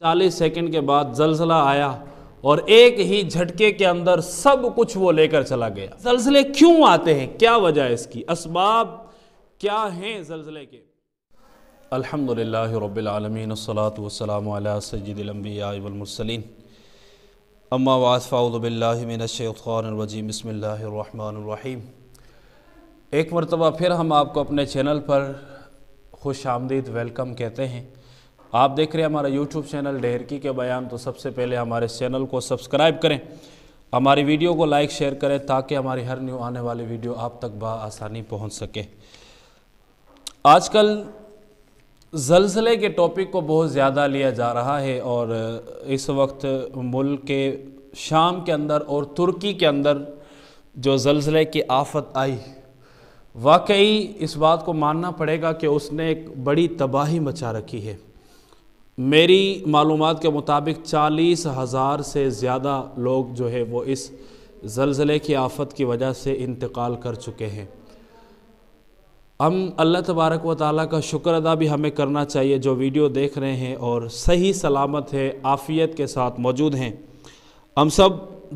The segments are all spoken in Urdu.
40 سیکنڈ کے بعد زلزلہ آیا اور ایک ہی جھٹکے کے اندر سب کچھ وہ لے کر چلا گیا۔ زلزلے کیوں آتے ہیں؟ کیا وجہ ہے اس کی؟ اسباب کیا ہیں زلزلے کے؟ الحمدللہ رب العالمین، والصلاة والسلام علی سید الانبیاء والمرسلین، اما بعد فاعوذ باللہ من الشیطان الرجیم، بسم اللہ الرحمن الرحیم۔ ایک مرتبہ پھر ہم آپ کو اپنے چینل پر خوش آمدید ویلکم کہتے ہیں۔ آپ دیکھ رہے ہیں ہمارا یوٹیوب چینل ڈھیرکی کے بیان، تو سب سے پہلے ہمارے چینل کو سبسکرائب کریں، ہماری ویڈیو کو لائک شیئر کریں تاکہ ہماری ہر نیو آنے والی ویڈیو آپ تک بآسانی پہنچ سکے۔ آج کل زلزلے کے ٹاپک کو بہت زیادہ لیا جا رہا ہے، اور اس وقت ملک کے شام کے اندر اور ترکی کے اندر جو زلزلے کی آفت آئی، واقعی اس بات کو ماننا پڑے گا کہ اس نے ایک بڑی تباہی مچا رکھی ہے۔ میری معلومات کے مطابق 40,000 سے زیادہ لوگ جو ہے وہ اس زلزلے کی آفت کی وجہ سے انتقال کر چکے ہیں۔ ہم اللہ تبارک و تعالیٰ کا شکر ادا بھی ہمیں کرنا چاہیے، جو ویڈیو دیکھ رہے ہیں اور صحیح سلامت ہے، عافیت کے ساتھ موجود ہیں۔ ہم سب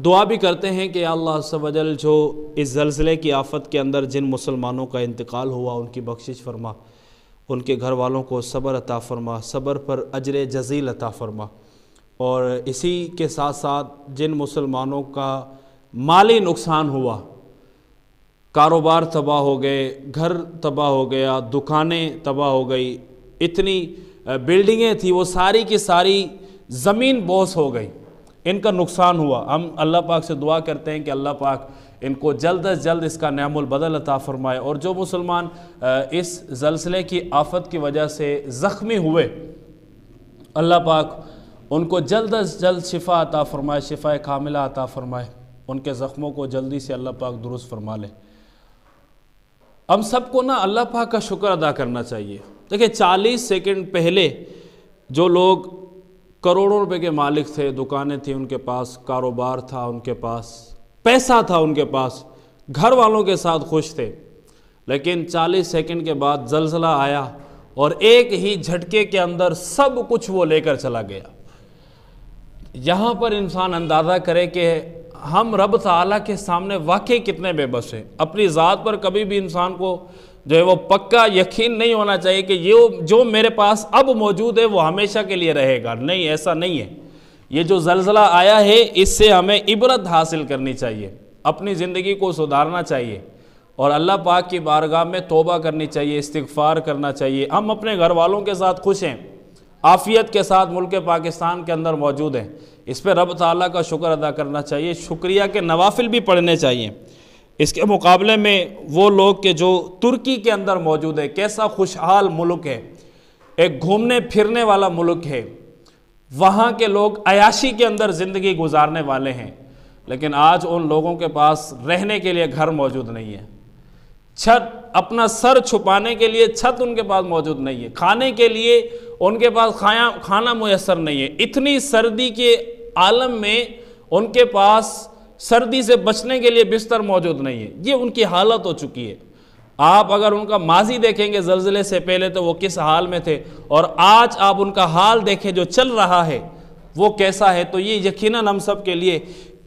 دعا بھی کرتے ہیں کہ اللہ عز و جل جو اس زلزلے کی آفت کے اندر جن مسلمانوں کا انتقال ہوا ان کی بخشش فرما، ان کے گھر والوں کو صبر عطا فرما، صبر پر اجر جزیل عطا فرما، اور اسی کے ساتھ ساتھ جن مسلمانوں کا مالی نقصان ہوا، کاروبار تباہ ہو گئے، گھر تباہ ہو گیا، دکانیں تباہ ہو گئی، اتنی بلڈنگیں تھیں وہ ساری کی ساری زمین بوس ہو گئی، ان کا نقصان ہوا، ہم اللہ پاک سے دعا کرتے ہیں کہ اللہ پاک ان کو جلد از جلد اس کا نعم البدل عطا فرمائے، اور جو مسلمان اس زلزلے کی آفت کی وجہ سے زخمی ہوئے، اللہ پاک ان کو جلد از جلد شفا عطا فرمائے، شفا کاملہ عطا فرمائے، ان کے زخموں کو جلدی سے اللہ پاک درست فرما لے۔ ہم سب کو اللہ پاک کا شکر ادا کرنا چاہیے۔ دیکھیں 40 سیکنڈ پہلے جو لوگ کروڑوں روپے کے مالک تھے، دکانیں تھیں ان کے پاس، کاروبار تھا ان کے پاس، پیسہ تھا ان کے پاس، گھر والوں کے ساتھ خوش تھے، لیکن 40 سیکنڈ کے بعد زلزلہ آیا اور ایک ہی جھٹکے کے اندر سب کچھ وہ لے کر چلا گیا۔ یہاں پر انسان اندازہ کرے کہ ہم رب تعالیٰ کے سامنے واقعی کتنے بے بس ہیں۔ اپنی ذات پر کبھی بھی انسان کو جو ہے وہ پکا یقین نہیں ہونا چاہیے کہ یہ جو میرے پاس اب موجود ہے وہ ہمیشہ کے لیے رہے گا، نہیں، ایسا نہیں ہے۔ یہ جو زلزلہ آیا ہے اس سے ہمیں عبرت حاصل کرنی چاہیے، اپنی زندگی کو سدھارنا چاہیے، اور اللہ پاک کی بارگاہ میں توبہ کرنی چاہیے، استغفار کرنا چاہیے۔ ہم اپنے گھر والوں کے ساتھ خوش ہیں، عافیت کے ساتھ ملک پاکستان کے اندر موجود ہیں، اس پہ رب تعالیٰ کا شکر ادا کرنا چاہیے، شکریہ کے نوافل بھی پڑھنے چاہیے۔ اس کے مقابلے میں وہ لوگ کہ جو ترکی کے اندر موجود ہے، کیسا خوشحال ملک ہے، ایک گھومنے پھرنے والا ملک ہے، وہاں کے لوگ عیاشی کے اندر زندگی گزارنے والے ہیں، لیکن آج ان لوگوں کے پاس رہنے کے لیے گھر موجود نہیں ہے، چھت، اپنا سر چھپانے کے لیے چھت ان کے پاس موجود نہیں ہے، کھانے کے لیے ان کے پاس کھانا میسر نہیں ہے، اتنی سردی کے عالم میں ان کے پاس سردی سے بچنے کے لیے بستر موجود نہیں ہے۔ یہ ان کی حالت ہو چکی ہے۔ آپ اگر ان کا ماضی دیکھیں گے زلزلے سے پہلے تو وہ کس حال میں تھے، اور آج آپ ان کا حال دیکھیں جو چل رہا ہے وہ کیسا ہے، تو یہ یقیناً ہم سب کے لیے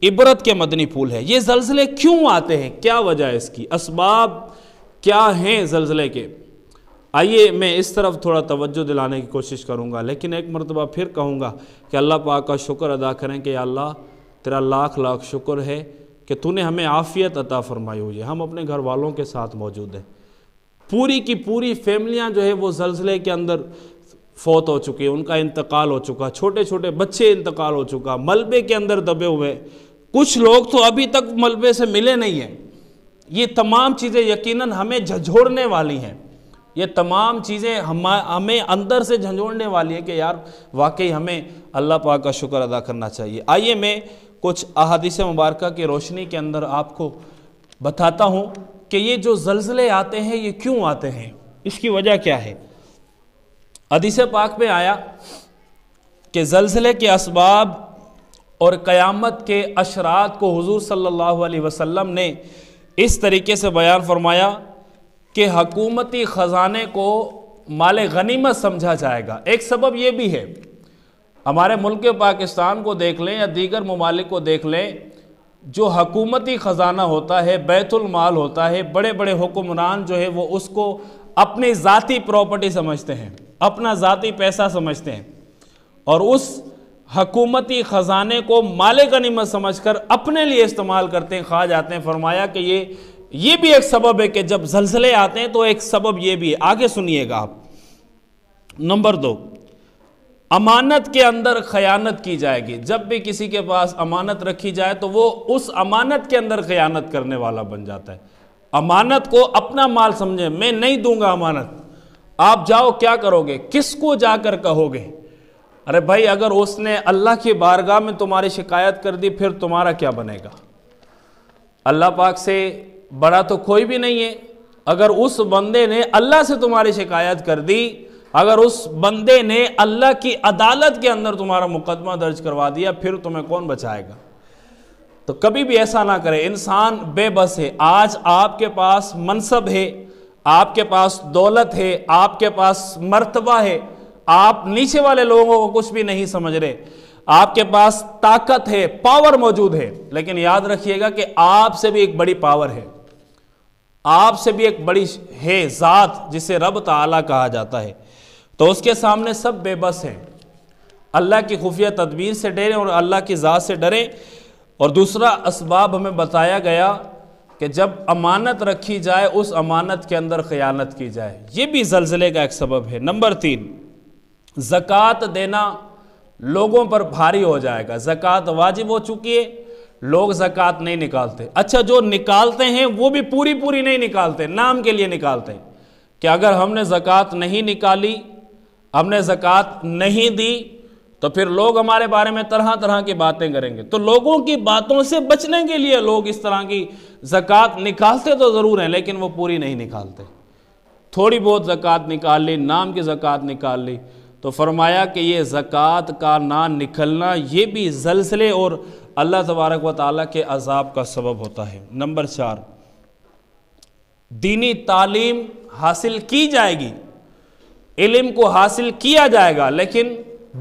عبرت کے مدنی پھول ہے۔ یہ زلزلے کیوں آتے ہیں؟ کیا وجہ ہے اس کی؟ اسباب کیا ہیں زلزلے کے؟ آئیے میں اس طرف تھوڑا توجہ دلانے کی کوشش کروں گا، لیکن ایک مرتبہ پھر کہوں گا کہ اللہ پاک کا شکر ادا کریں کہ یا اللہ تیرا لاکھ لاکھ شکر ہے کہ تو نے ہمیں عافیت عطا فرمائی ہوئی ہے، ہم اپنے گھر والوں کے ساتھ موجود ہیں۔ پوری کی پوری فیملیاں جو ہے وہ زلزلے کے اندر فوت ہو چکی ہیں، ان کا انتقال ہو چکا، چھوٹے چھوٹے بچے انتقال ہو چکا، ملبے کے اندر دبے ہوئے، کچھ لوگ تو ابھی تک ملبے سے ملے نہیں ہیں۔ یہ تمام چیزیں یقیناً ہمیں جھنجھوڑنے والی ہیں، یہ تمام چیزیں ہمیں اندر سے جھنجھوڑنے والی ہیں کہ یار واقعی ہمیں اللہ پاک کا شکر ادا کرنا چاہیے۔ آئیے میں کچھ احادیث مبارکہ کی روشنی کے اندر آپ کو بتاتا ہوں کہ یہ جو زلزلے آتے ہیں یہ کیوں آتے ہیں، اس کی وجہ کیا ہے۔ حدیث پاک میں آیا کہ زلزلے کے اسباب اور قیامت کے اشراط کو حضور صلی اللہ علیہ وسلم نے اس طریقے سے بیان فرمایا کہ حکومتی خزانے کو مال غنیمت سمجھا جائے گا۔ ایک سبب یہ بھی ہے ہمارے ملک پاکستان کو دیکھ لیں یا دیگر ممالک کو دیکھ لیں، جو حکومتی خزانہ ہوتا ہے، بیت المال ہوتا ہے، بڑے بڑے حکمران جو ہے وہ اس کو اپنی ذاتی پراپرٹی سمجھتے ہیں، اپنا ذاتی پیسہ سمجھتے ہیں، اور اس حکومتی خزانے کو مال غنیمت سمجھ کر اپنے لیے استعمال کرتے ہیں۔ خواجہ آتے ہیں فرمایا کہ یہ بھی ایک سبب ہے کہ جب زلزلے آتے ہیں تو ایک سبب یہ بھی ہے، آگے سنیے گا آپ۔ نمبر 2، امانت کے اندر خیانت کی جائے گی۔ جب بھی کسی کے پاس امانت رکھی جائے تو وہ اس امانت کے اندر خیانت کرنے والا بن جاتا ہے۔ امانت کو اپنا مال سمجھیں، میں نہیں دوں گا امانت، آپ جاؤ کیا کرو گے، کس کو جا کر کہو گے؟ ارے بھائی اگر اس نے اللہ کی بارگاہ میں تمہاری شکایت کر دی پھر تمہارا کیا بنے گا؟ اللہ پاک سے بڑا تو کوئی بھی نہیں ہے۔ اگر اس بندے نے اللہ سے تمہاری شکایت کر دی، اگر اس بندے نے اللہ کی عدالت کے اندر تمہارا مقدمہ درج کروا دیا، پھر تمہیں کون بچائے گا؟ تو کبھی بھی ایسا نہ کرے۔ انسان بے بس ہے۔ آج آپ کے پاس منصب ہے، آپ کے پاس دولت ہے، آپ کے پاس مرتبہ ہے، آپ نیچے والے لوگوں کو کچھ بھی نہیں سمجھ رہے، آپ کے پاس طاقت ہے، پاور موجود ہے، لیکن یاد رکھیے گا کہ آپ سے بھی ایک بڑی پاور ہے، آپ سے بھی ایک بڑی ہے ذات جسے رب تعالیٰ کہا جاتا ہے، تو اس کے سامنے سب بے بس ہیں۔ اللہ کی خفیہ تدبیر سے ڈریں اور اللہ کی ذات سے ڈریں۔ اور دوسرا اسباب ہمیں بتایا گیا کہ جب امانت رکھی جائے اس امانت کے اندر خیانت کی جائے، یہ بھی زلزلے کا ایک سبب ہے۔ نمبر 3، زکوٰۃ دینا لوگوں پر بھاری ہو جائے گا۔ زکوٰۃ واجب ہو چکی ہے، لوگ زکوٰۃ نہیں نکالتے۔ اچھا جو نکالتے ہیں وہ بھی پوری نہیں نکالتے، نام کے لیے نکالتے ہیں کہ اگر ہم نے زکوٰۃ نہیں نکالی، ہم نے زکوٰۃ نہیں دی تو پھر لوگ ہمارے بارے میں طرح کی باتیں کریں گے۔ تو لوگوں کی باتوں سے بچنے کے لیے لوگ اس طرح کی زکوٰۃ نکالتے تو ضرور ہیں لیکن وہ پوری نہیں نکالتے، تھوڑی بہت زکوٰۃ نکال لی، نام کی زکوٰۃ نکال لی۔ تو فرمایا کہ یہ زکوٰۃ کا نہ نکلنا یہ بھی زلزلے اور اللہ تبارک و تعالیٰ کے عذاب کا سبب ہوتا ہے۔ نمبر 4، دینی تعلیم حاصل کی جائے گی، علم کو حاصل کیا جائے گا لیکن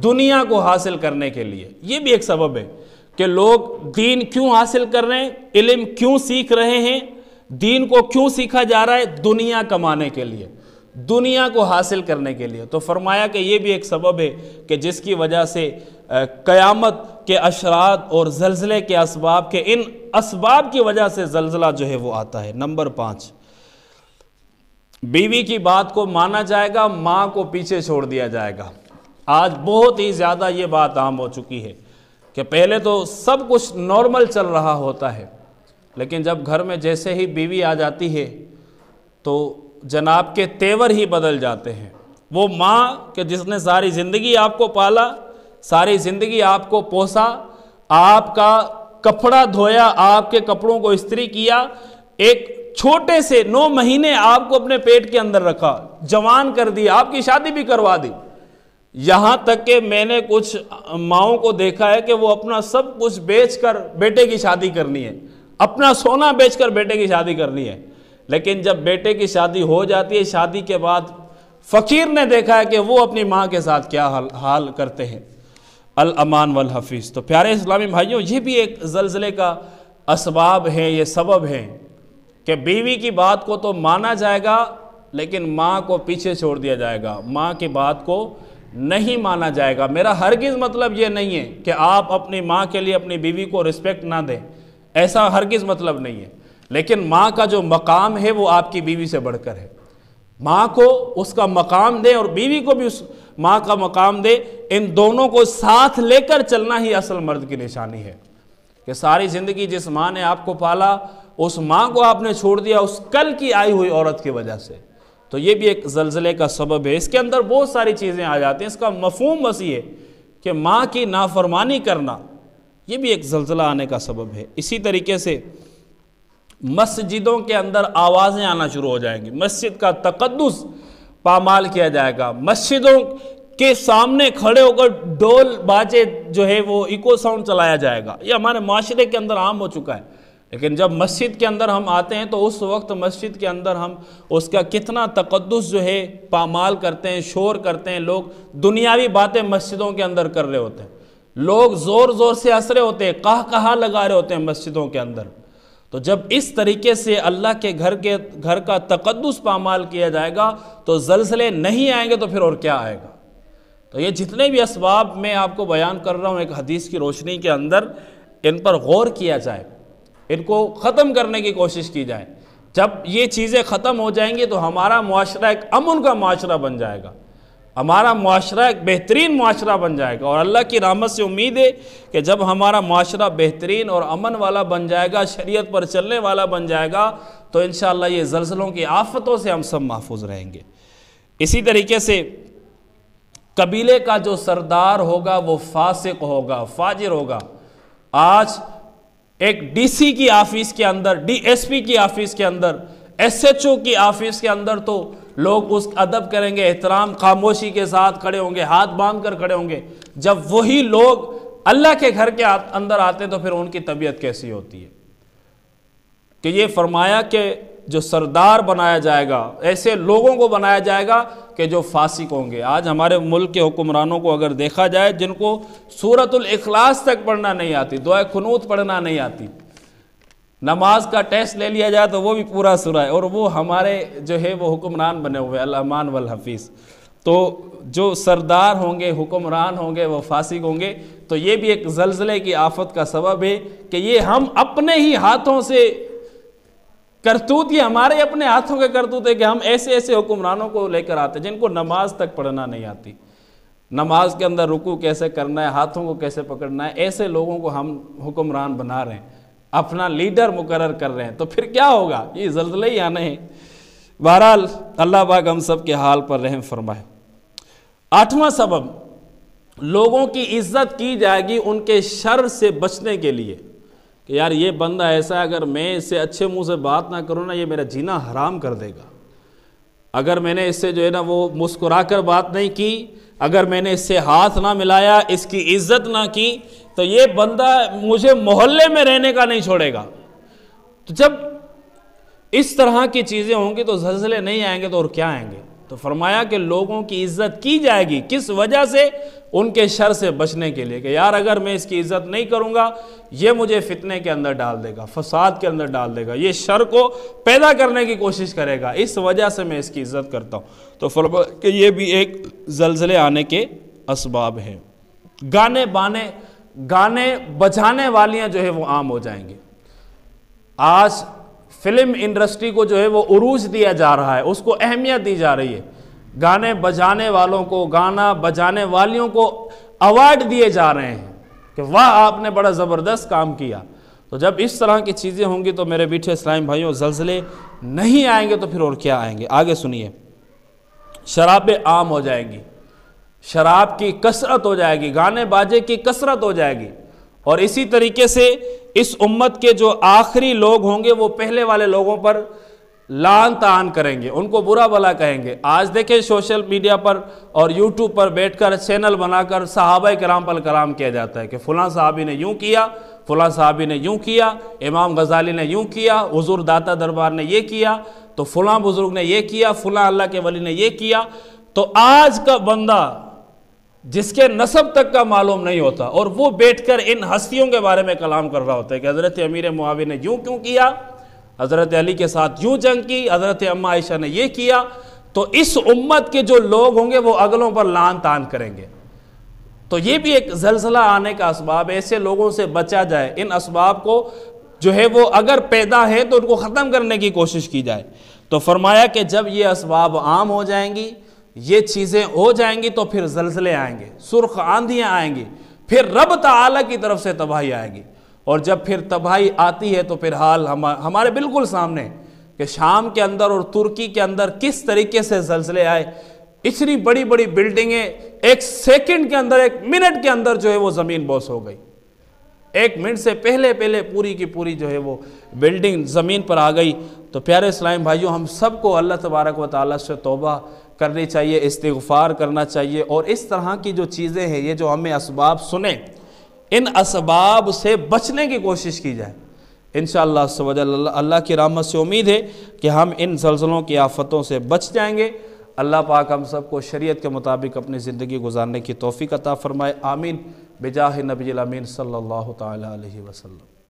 دنیا کو حاصل کرنے کے لیے، یہ بھی ایک سبب ہے کہ لوگ دین کیوں حاصل کر رہے ہیں، علم کیوں سیکھ رہے ہیں، دین کو کیوں سیکھا جا رہا ہے؟ دنیا کمانے کے لیے، دنیا کو حاصل کرنے کے لیے۔ تو فرمایا کہ یہ بھی ایک سبب ہے کہ جس کی وجہ سے قیامت کے اشراط اور زلزلے کے اسباب کے ان اسباب کی وجہ سے زلزلہ جو ہے وہ آتا ہے۔ نمبر 5، بیوی کی بات کو مانا جائے گا، ماں کو پیچھے چھوڑ دیا جائے گا۔ آج بہت ہی زیادہ یہ بات عام ہو چکی ہے کہ پہلے تو سب کچھ نارمل چل رہا ہوتا ہے لیکن جب گھر میں جیسے ہی بیوی آ جاتی ہے تو جناب کے تیور ہی بدل جاتے ہیں۔ وہ ماں کہ جس نے ساری زندگی آپ کو پالا، ساری زندگی آپ کو پوسا، آپ کا کپڑا دھویا، آپ کے کپڑوں کو استری کیا، ایک چھوٹے سے 9 مہینے آپ کو اپنے پیٹ کے اندر رکھا، جوان کر دیا، آپ کی شادی بھی کروا دی۔ یہاں تک کہ میں نے کچھ ماؤں کو دیکھا ہے کہ وہ اپنا سب کچھ بیچ کر بیٹے کی شادی کرنی ہے، اپنا سونا بیچ کر بیٹے کی شادی کرنی ہے، لیکن جب بیٹے کی شادی ہو جاتی ہے، شادی کے بعد فقیر نے دیکھا ہے کہ وہ اپنی ماں کے ساتھ کیا حال کرتے ہیں۔ الامان والحفیظ۔ تو پیارے اسلامی بھائیوں، یہ بھی ایک زلزلے کا اسباب ہے، یہ سبب ہے کہ بیوی کی بات کو تو مانا جائے گا لیکن ماں کو پیچھے چھوڑ دیا جائے گا، ماں کی بات کو نہیں مانا جائے گا۔ میرا ہرگز مطلب یہ نہیں ہے کہ آپ اپنی ماں کے لیے اپنی بیوی کو رسپیکٹ نہ دیں، ایسا ہرگز مطلب نہیں ہے، لیکن ماں کا جو مقام ہے وہ آپ کی بیوی سے بڑھ کر ہے۔ ماں کو اس کا مقام دے اور بیوی کو بھی اس ماں کا مقام دے، ان دونوں کو ساتھ لے کر چلنا ہی اصل مرد کی نشانی ہے کہ ساری زندگی جس ماں نے آپ کو پالا اس ماں کو آپ نے چھوڑ دیا اس کل کی آئی ہوئی عورت کی وجہ سے، تو یہ بھی ایک زلزلے کا سبب ہے۔ اس کے اندر بہت ساری چیزیں آ جاتی ہیں، اس کا مفہوم وسیع ہے کہ ماں کی نافرمانی کرنا یہ بھی ایک زلزلہ آنے کا سبب ہے۔ اسی طریقے سے مسجدوں کے اندر آوازیں آنا شروع ہو جائیں گی، مسجد کا تقدس پامال کیا جائے گا، مسجدوں کے سامنے کھڑے ہو کر ڈول باجے جو ہے وہ ایکو ساؤنڈ چلایا جائے گا۔ یہ ہمارے معاشرے کے اندر عام ہو چکا ہے، لیکن جب مسجد کے اندر ہم آتے ہیں تو اس وقت مسجد کے اندر ہم اس کا کتنا تقدس جو ہے پامال کرتے ہیں، شور کرتے ہیں، لوگ دنیاوی باتیں مسجدوں کے اندر کر رہے ہوتے ہیں، لوگ زور زور سے ہنس رہے ہوتے ہیں، کہا لگا رہے ہوتے ہیں مسجدوں کے اندر۔ تو جب اس طریقے سے اللہ کے گھر کا تقدس پامال کیا جائے گا تو زلزلے نہیں آئیں گے تو پھر اور کیا آئے گا؟ تو یہ جتنے بھی اسباب میں آپ کو بیان کر رہا ہوں ایک حدیث کی روشنی کے اندر، ان پر غور کیا جائے، ان کو ختم کرنے کی کوشش کی جائے۔ جب یہ چیزیں ختم ہو جائیں گی تو ہمارا معاشرہ ایک امن کا معاشرہ بن جائے گا، ہمارا معاشرہ ایک بہترین معاشرہ بن جائے گا۔ اور اللہ کی رحمت سے امید ہے کہ جب ہمارا معاشرہ بہترین اور امن والا بن جائے گا، شریعت پر چلنے والا بن جائے گا، تو انشاءاللہ یہ زلزلوں کی آفتوں سے ہم سب محفوظ رہیں گے۔ اسی طریقے سے قبیلے کا جو سردار ہوگا وہ فاسق ہوگا، فاجر ہوگا۔ آج ایک ڈی سی کی آفس کے اندر، ڈی ایس پی کی آفس کے اندر، ایس ایچ او کی آفس کے اندر تو لوگ اس ادب کریں گے، احترام خاموشی کے ساتھ کھڑے ہوں گے، ہاتھ باندھ کر کھڑے ہوں گے۔ جب وہی لوگ اللہ کے گھر کے اندر آتے تو پھر ان کی طبیعت کیسی ہوتی ہے؟ کہ یہ فرمایا کہ جو سردار بنایا جائے گا، ایسے لوگوں کو بنایا جائے گا کہ جو فاسق ہوں گے۔ آج ہمارے ملک کے حکمرانوں کو اگر دیکھا جائے، جن کو سورۃ الاخلاص تک پڑھنا نہیں آتی، دعائے قنوت پڑھنا نہیں آتی، نماز کا ٹیسٹ لے لیا جائے تو وہ بھی پورا سورہ ہے، اور وہ ہمارے جو ہے وہ حکمران بنے ہوئے، الامان والحفیظ۔ تو جو سردار ہوں گے، حکمران ہوں گے، وہ فاسق ہوں گے، تو یہ بھی ایک زلزلے کی آفت کا سبب ہے کہ یہ ہم اپنے ہی ہاتھوں سے کرتوت، یہ ہمارے اپنے ہاتھوں کے کرتوت ہے کہ ہم ایسے ایسے حکمرانوں کو لے کر آتے ہیں جن کو نماز تک پڑھنا نہیں آتی، نماز کے اندر رکوع کیسے کرنا ہے، ہاتھوں کو کیسے پکڑنا ہے، ایسے لوگوں کو ہم حکمران بنا رہے ہیں، اپنا لیڈر مقرر کر رہے ہیں، تو پھر کیا ہوگا؟ یہ زلزلے ہی آنے ہیں۔ بہرحال اللہ پاک ہم سب کے حال پر رحم فرمائے۔ 8واں سبب، لوگوں کی عزت کی جائے گی ان کے شر سے بچنے کے لیے، کہ یار یہ بندہ ایسا ہے، اگر میں اس سے اچھے منہ سے بات نہ کروں نا، یہ میرا جینا حرام کر دے گا۔ اگر میں نے اس سے جو ہے نا وہ مسکرا کر بات نہیں کی، اگر میں نے اس سے ہاتھ نہ ملایا، اس کی عزت نہ کی، تو یہ بندہ مجھے محلے میں رہنے کا نہیں چھوڑے گا۔ تو جب اس طرح کی چیزیں ہوں گی تو زلزلے نہیں آئیں گے تو اور کیا آئیں گے؟ تو فرمایا کہ لوگوں کی عزت کی جائے گی، کس وجہ سے؟ ان کے شر سے بچنے کے لیے، کہ یار اگر میں اس کی عزت نہیں کروں گا، یہ مجھے فتنے کے اندر ڈال دے گا، فساد کے اندر ڈال دے گا، یہ شر کو پیدا کرنے کی کوشش کرے گا، اس وجہ سے میں اس کی عزت کرتا ہوں۔ تو فرمایا کہ یہ بھی ایک زلزلے آنے کے اسباب ہیں۔ گانے بجانے والیاں جو ہے وہ عام ہو جائیں گے۔ آج فلم انڈسٹری کو جو ہے وہ عروج دیا جا رہا ہے، اس کو اہمیت دی جا رہی ہے، گانے بجانے والوں کو، گانا بجانے والیوں کو ایوارڈ دیے جا رہے ہیں کہ واہ آپ نے بڑا زبردست کام کیا۔ تو جب اس طرح کی چیزیں ہوں گی تو میرے میٹھے اسلام بھائیوں، زلزلے نہیں آئیں گے تو پھر اور کیا آئیں گے؟ آگے سنیے، شرابیں عام ہو جائیں گی، شراب کی کثرت ہو جائے گی، گانے باجے کی کثرت ہو جائے گی، اور اسی طریقے سے اس امت کے جو آخری لوگ ہوں گے وہ پہلے والے لوگوں پر لعن طعن کریں گے، ان کو برا بھلا کہیں گے۔ آج دیکھیں سوشل میڈیا پر اور یوٹیوب پر بیٹھ کر چینل بنا کر صحابہ کرام پر کلام کیا جاتا ہے کہ فلاں صحابی نے یوں کیا، فلاں صحابی نے یوں کیا، امام غزالی نے یوں کیا، حضور داتا دربار نے یہ کیا، تو فلاں بزرگ نے یہ کیا، فلاں اللہ کے ولی نے یہ کیا۔ تو آج کا بندہ جس کے نسب تک کا معلوم نہیں ہوتا اور وہ بیٹھ کر ان ہستیوں کے بارے میں کلام کر رہا ہوتا ہے کہ حضرت امیر معاویہ نے یوں کیوں کیا، حضرت علی کے ساتھ یوں جنگ کی، حضرت اماں عائشہ نے یہ کیا، تو اس امت کے جو لوگ ہوں گے وہ اگلوں پر لعن طعن کریں گے۔ تو یہ بھی ایک زلزلہ آنے کا اسباب ہے، ایسے لوگوں سے بچا جائے، ان اسباب کو جو ہے وہ اگر پیدا ہے تو ان کو ختم کرنے کی کوشش کی جائے۔ تو فرمایا کہ جب یہ اسباب عام ہو جائیں گی، یہ چیزیں ہو جائیں گی تو پھر زلزلے آئیں گے، سرخ آندھیاں آئیں گی، پھر رب تعالیٰ کی طرف سے تباہی آئے گی، اور جب پھر تباہی آتی ہے تو پھر حال ہمارے بالکل سامنے کہ شام کے اندر اور ترکی کے اندر کس طریقے سے زلزلے آئے، اتنی بڑی بڑی بلڈنگیں ایک سیکنڈ کے اندر، ایک منٹ کے اندر جو ہے وہ زمین بوس ہو گئی، ایک منٹ سے پہلے پوری کی پوری جو ہے وہ بلڈنگ زمین پر آ گئی۔ تو پیارے اسلام بھائیوں، ہم سب کو اللہ تبارک و تعالیٰ سے توبہ کرنی چاہیے، استغفار کرنا چاہیے، اور اس طرح کی جو چیزیں ہیں، یہ جو ہمیں اسباب سنیں، ان اسباب سے بچنے کی کوشش کی جائے۔ انشاءاللہ اللہ کی رحمت سے امید ہے کہ ہم ان زلزلوں کی آفتوں سے بچ جائیں گے۔ اللہ پاک ہم سب کو شریعت کے مطابق اپنی زندگی گزارنے کی توفیق عطا فرمائے، آمین بجاہ نبی الامین صلی اللہ تعالی علیہ وسلم۔